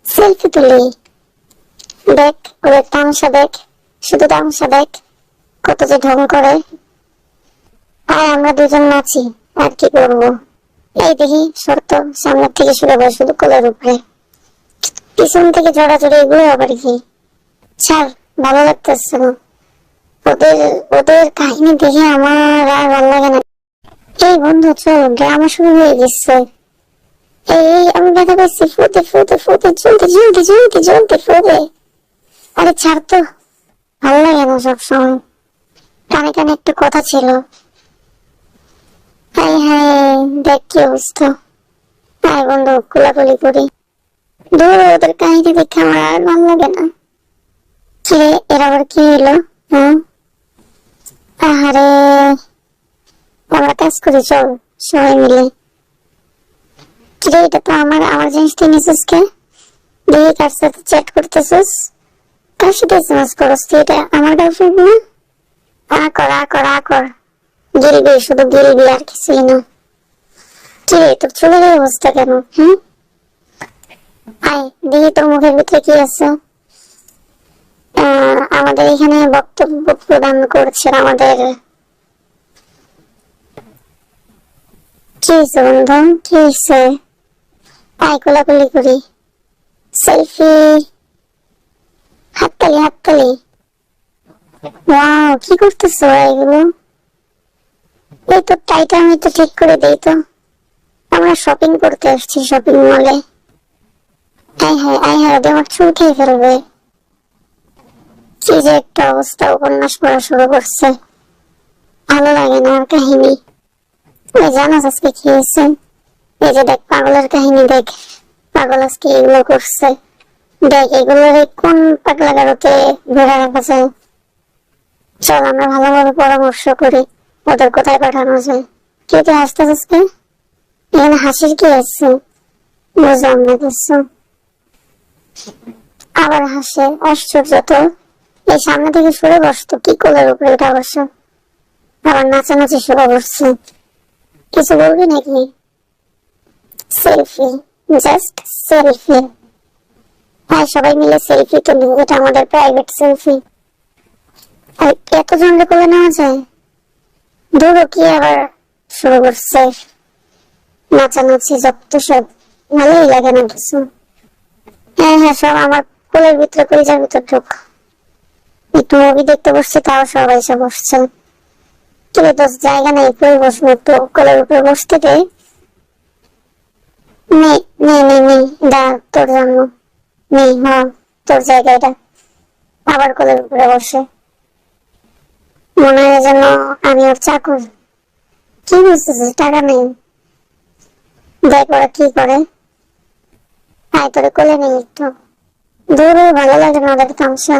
Selfie তুলি। দেখ ওদের তামসা দেখ, শুধু তামসা দেখ, কত যে ঢং করে। আর আমরা দুজন নাচি, আর কি করবো। এই দেখি শর্ত, সামনের থেকে শুরু করে শুধু কোলের উপরে, পিছন থেকে জড়াজড়ি, এগুলো আবার কি। ছাড়, ভালো লাগতেছে না। ওদের ওদের কাহিনী দেখে আমার আর ভালো লাগে না। এই বন্ধু চল, ড্রামা শুরু হয়ে গেছে। এই আমি ব্যথা পাচ্ছি, ফুটে ফুটে ফুটে, চলতে চলতে চলতে চলতে ফুটে। আরে ছাড় তো, ভালো লাগে না সবসময়। কানে কানে একটা কথা ছিল। হাই হাই, দেখ কি অবস্থা। আয় বন্ধু, কোলাকুলি করি। দূর, ওদের কাহিনী দেখে আমার আর ভালো লাগে না। কিরে, এরা আবার কি হলো? হ্যাঁ, আহারে, আমরা কাজ করি, চল সবাই মিলে। কিরে, এটা তো আমার আমার জিনিসটা নিছিস কে? দেখি কার সাথে চ্যাট করতেছিস, কার সাথে এসএমএস করস তুই? এটা আমার গার্লফ্রেন্ড না? আ কর, গিলবি, শুধু গিলবি, আর কিছুই না। কিরে, তোর চুলের অবস্থা কেন? হ্যাঁ, আয় দেখি তোর মুখের ভিতরে কি আছে। আমাদের এখানে বক্তব্য প্রদান করছেন আমাদের। কি হয়েছে বন্ধু, কি হয়েছে? আয় কোলাকুলি করি। সেলফি, হাততালি হাততালি। ওয়াও, কি করতেছো এগুলো? এই তো টাইটা আমি তো ঠিক করে দেই তো। আমরা শপিং করতে আসছি, শপিং মলে। আয় হ্যাঁ, আমার চুল খেয়ে ফেলবে। কি যে একটা অবস্থা, উপন্যাস পড়া শুরু করছে। ভালো লাগে না আর কাহিনী। ওই জানাস আজকে কি হয়েছে? এই যে দেখ, পাগলের কাহিনী দেখ। পাগল আজকে এগুলো করছে। দেখ, এগুলোর কোন পাগলা গারোতে ঘোরা রাখা যায়। চল আমরা ভালোভাবে পরামর্শ করি, ওদের কোথায় পাঠানো যায়। কেউ তুই হাসতেছিস কে? এখানে হাসির কি আছে? বুঝলাম না কিছু। আবার হাসে, আশ্চর্য তো। এই সামনে থেকে সরে বসতো, কি কোলের উপরে উঠা বসো। আবার নাচানাচি শুরু করছে। কিছু বলবি নাকি? Selfie, just selfie. হ্যাঁ, সবাই মিলে সেলফি তুলি, এটা আমাদের প্রাইভেট সেলফি। আর এতজন কোলে নেওয়া যায়? দূরও কি আবার শুরু করছে নাচানাচি, যত সব। ভালোই লাগে না কিছু। হ্যাঁ, সব আমার কোলের ভিতরে, কলিজার ভিতর ঢুক। একটু মুভি দেখতে বসছে, তাও সবাই এসে বসছে। তুই তো জায়গা নেই, কই বসবো, একটু কোলের উপরে বসতে দে। নেই, দা তোর জন্য নেই। হ্যাঁ, তোর জায়গা এটা। আবার কোলের উপরে বসে, মনে হয় যেন আমি ওর চাকর। কি বুঝতেছিস, টাকা নেই। দেখ ওরা কি করে। আয় তোরে কোলে নেই একটু। দূরে, ভালো লাগে না ওদের তামসা।